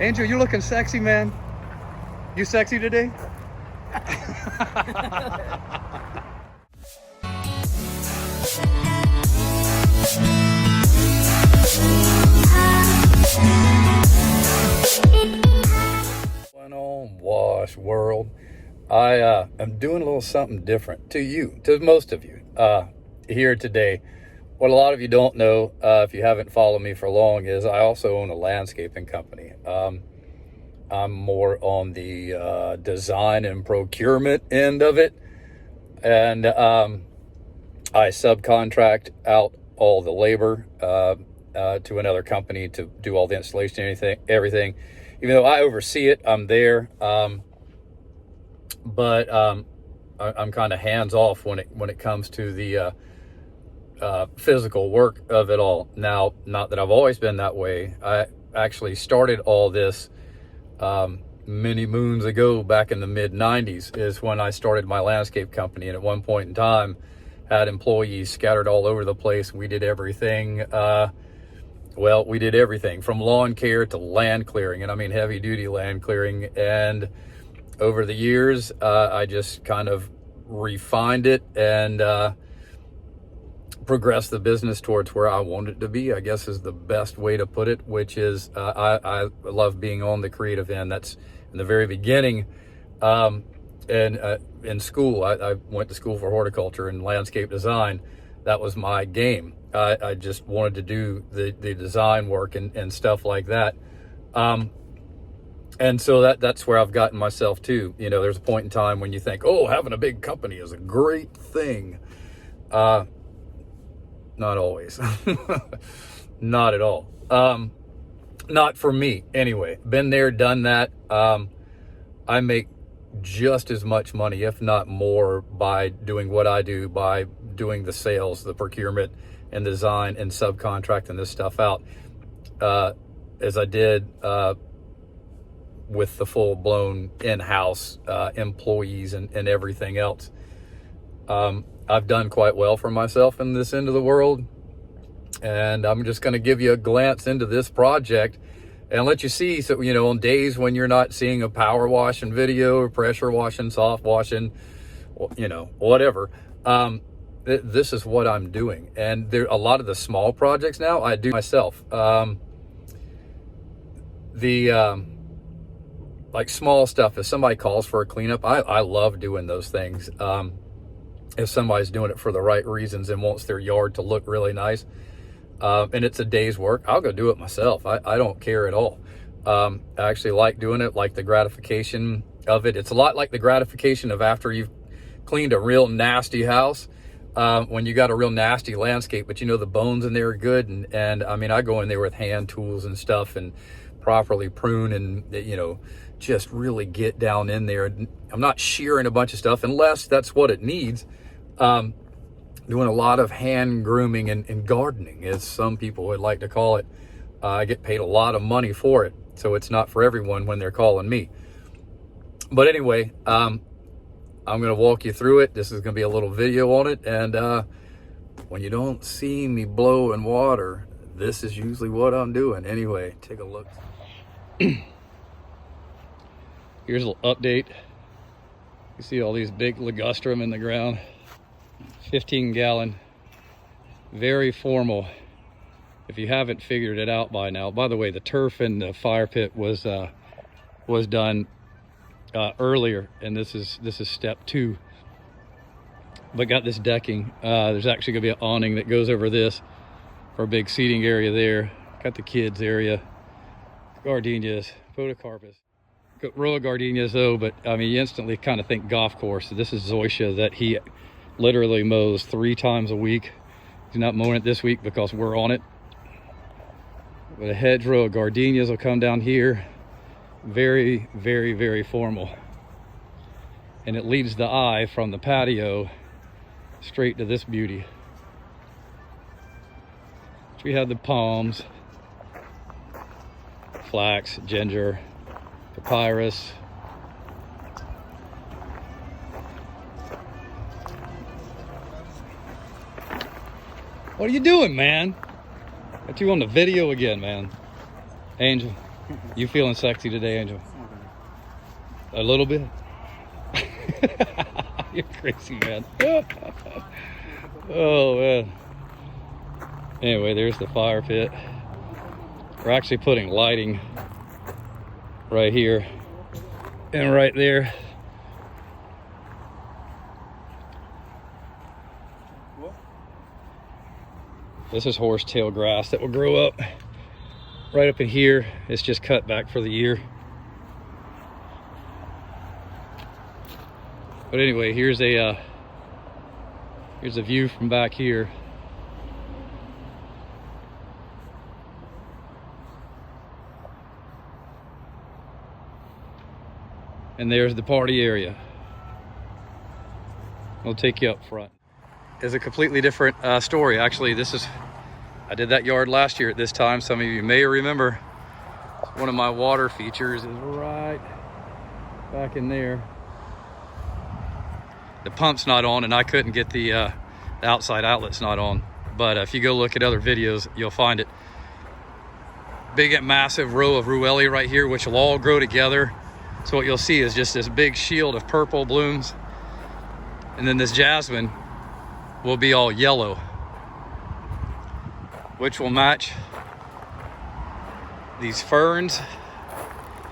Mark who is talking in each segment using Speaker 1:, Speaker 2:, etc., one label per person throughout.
Speaker 1: Angel, you looking sexy, man. You sexy today? Going on, Wash World. I am doing a little something different to you, to most of you here today. What a lot of you don't know, if you haven't followed me for long, is I also own a landscaping company. I'm more on the design and procurement end of it, and I subcontract out all the labor to another company to do all the installation, everything. Even though I oversee it, I'm there, but I'm kind of hands off when it comes to the physical work of it all. Now, not that I've always been that way. I actually started all this many moons ago, back in the mid-90s is when I started my landscape company, and at one point in time had employees scattered all over the place. We did everything. Well, we did everything from lawn care to land clearing, and I mean heavy duty land clearing. And over the years, I just kind of refined it and progress the business towards where I want it to be, I guess is the best way to put it, which is I love being on the creative end. That's in the very beginning. And in school, I went to school for horticulture and landscape design. That was my game. I just wanted to do the design work and stuff like that. And so that's where I've gotten myself to. You know, there's a point in time when you think, oh, having a big company is a great thing. Not always. Not at all. Not for me anyway. Been there, done that. I make just as much money, if not more, by doing what I do, by doing the sales, the procurement and design and subcontracting this stuff out, as I did with the full-blown in-house employees and everything else. I've done quite well for myself in this end of the world, and I'm just going to give you a glance into this project and let you see. So, you know, on days when you're not seeing a power washing video or pressure washing, soft washing, you know, whatever, this is what I'm doing. And there a lot of the small projects now I do myself. Like small stuff, if somebody calls for a cleanup, I love doing those things. If somebody's doing it for the right reasons and wants their yard to look really nice, and it's a day's work, I'll go do it myself. I don't care at all. I actually like doing it, like the gratification of it. It's a lot like the gratification of after you've cleaned a real nasty house, when you got a real nasty landscape, but you know the bones in there are good. And I mean, I go in there with hand tools and stuff and properly prune and, you know, just really get down in there. I'm not shearing a bunch of stuff unless that's what it needs. Doing a lot of hand grooming and gardening, as some people would like to call it. I get paid a lot of money for it, so it's not for everyone when they're calling me. But anyway, I'm going to walk you through it. This is going to be a little video on it, and when you don't see me blowing water, this is usually what I'm doing. Anyway, take a look. Here's a little update. You see all these big ligustrum in the ground. 15-gallon, very formal. If you haven't figured it out by now, by the way, the turf and the fire pit was done earlier, and this is step 2. But got this decking. There's actually gonna be an awning that goes over this for a big seating area there. Got the kids area, gardenias, photocarpus. Row of gardenias though, but I mean, you instantly kind of think golf course. This is zoysia that he literally mows 3 times a week. He's not mowing it this week because we're on it. But a hedgerow of gardenias will come down here. Very, very, very formal. And it leads the eye from the patio straight to this beauty. So we have the palms, flax, ginger, papyrus. What are you doing, man? Got you on the video again, man. Angel, You feeling sexy today, Angel? A little bit? You're crazy, man. Oh, man. Anyway, there's the fire pit. We're actually putting lighting right here and right there. This is horsetail grass that will grow up right up in here. It's just cut back for the year. But anyway, here's a view from back here. And there's the party area. We'll take you up front. It's a completely different story. Actually, I did that yard last year at this time. Some of you may remember. One of my water features is right back in there. The pump's not on, and I couldn't get the outside outlet's not on. But if you go look at other videos, you'll find it. Big and massive row of Ruelli right here, which will all grow together. So what you'll see is just this big shield of purple blooms. And then this jasmine will be all yellow, which will match these ferns.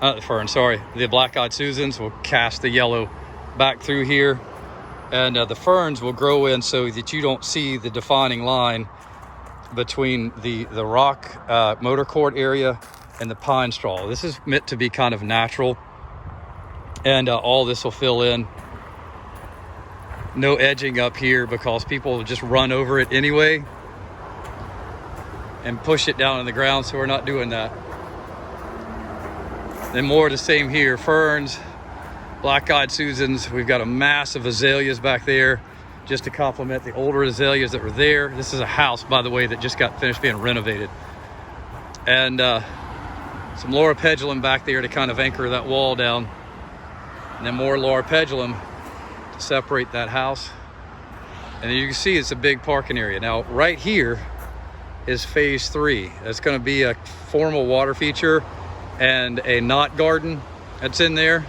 Speaker 1: Not the ferns, sorry. The black-eyed Susans will cast the yellow back through here. And the ferns will grow in so that you don't see the defining line between the rock motor cord area and the pine straw. This is meant to be kind of natural. And all this will fill in. No edging up here because people will just run over it anyway and push it down in the ground, so we're not doing that. Then more of the same here, ferns, black-eyed Susans. We've got a mass of azaleas back there just to complement the older azaleas that were there. This is a house, by the way, that just got finished being renovated. And some loropetalum back there to kind of anchor that wall down. And then more loropetalum to separate that house. And then you can see it's a big parking area. Now, right here is phase 3. It's going to be a formal water feature and a knot garden that's in there.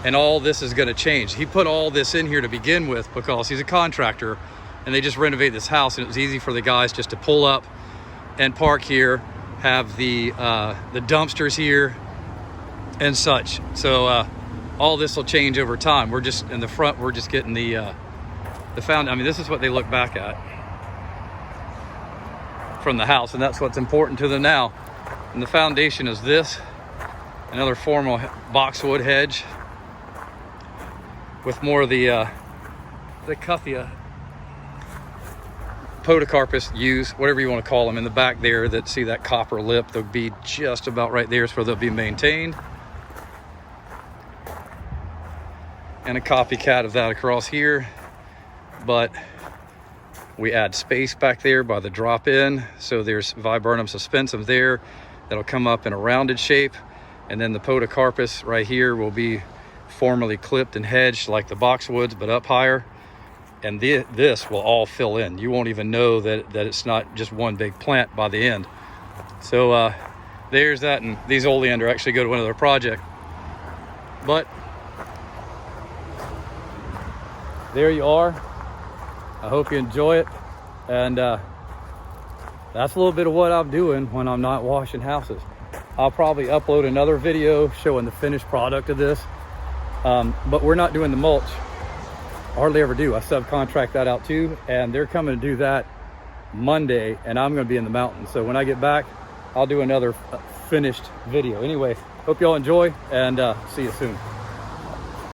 Speaker 1: And all this is going to change. He put all this in here to begin with because he's a contractor and they just renovated this house, and it was easy for the guys just to pull up and park here, have the dumpsters here and such. So all this will change over time. We're just in the front, we're just getting the found. I mean, this is what they look back at from the house, and that's what's important to them now. And the foundation is this, another formal boxwood hedge with more of the Cuphea podocarpus yews, whatever you want to call them, in the back there that see that copper lip. They'll be just about right there, is where they'll be maintained. And a copycat of that across here, but we add space back there by the drop-in, so there's viburnum suspensum there that'll come up in a rounded shape, and then the podocarpus right here will be formally clipped and hedged like the boxwoods, but up higher. And this will all fill in. You won't even know that it's not just one big plant by the end. So there's that, and these oleander actually go to another project. But there you are. I hope you enjoy it. And that's a little bit of what I'm doing when I'm not washing houses. I'll probably upload another video showing the finished product of this. But we're not doing the mulch. Hardly ever do. I subcontract that out too, and they're coming to do that Monday, and I'm going to be in the mountains. So when I get back, I'll do another finished video. Anyway, hope y'all enjoy, and see you soon.